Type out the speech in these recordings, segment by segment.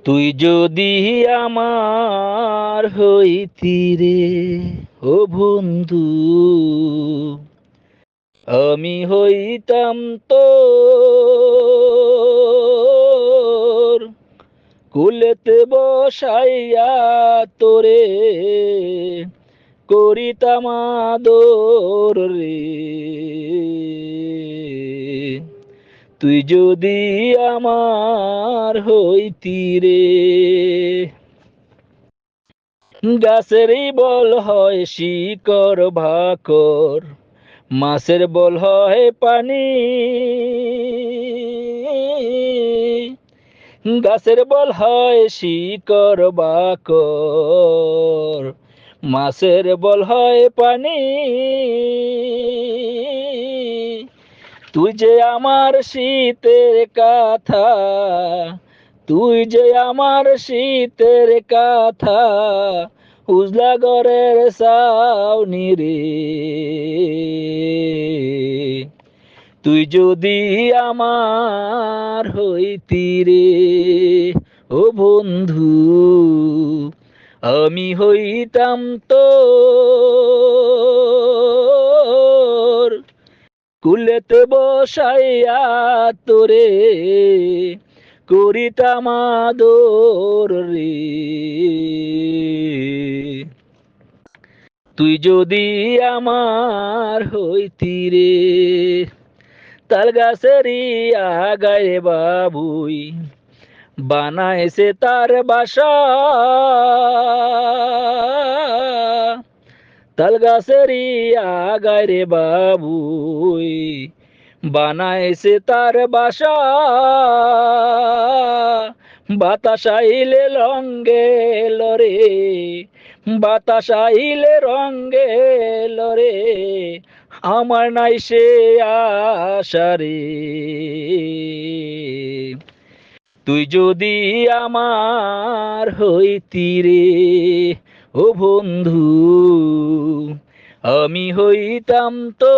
তুই যদি আমার হইতি রে ও বন্ধু, আমি হইতাম তোর কুলেতে বসাইয়া তোরে করিতাম আদর রে। তুই যদি আমার হইতি রে। গাছেরই বল হয় শিকড় ভাকর, মাছের বল হয় পানি। গাছের বল হয় শিকড় বাকর, মাছের বল হয় পানি। তুই যে আমার শীতের কাঁথা, তুই যে আমার শীতের কাঁথা, উজলা ঘরের ছাউনি রে। তুই যদি আমার হইতি রে ও বন্ধু, আমি হইতাম তোর কুলেতে বসাইয়া তোরে করিতাম আদর রে। তুই যদি আমার হইতি রে। তাল গাছেরই আগায় বাবুই বানাইছে তার বাসা, তাল গাছেরই আগায় রে বাবুই বানাইছে তার বাসা। বাতাস আইলে রঙ্গে লরে, বাতাস আইলে রঙ্গে লরে, আমার নাই সে আশা রে। তুই যদি আমার হইতি রে ও বন্ধু, আমি হইতাম তোর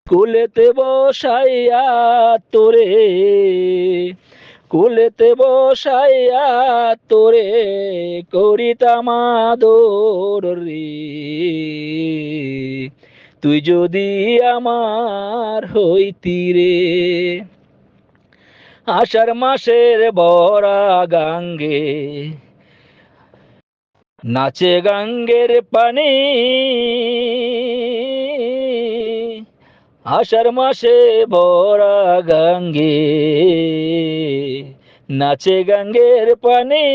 কুলেতে বসাইয়া তোরে, কুলেতে বসাইয়া তোরে করিতাম আদর রে। তুই যদি আমার হইতি রে। আষাঢ় মাসের বরা গাঙ্গে নাচে গাঙ্গের পানি, আষাঢ় মাসে বরা গাঙ্গে নাচে গাঙ্গের পানি।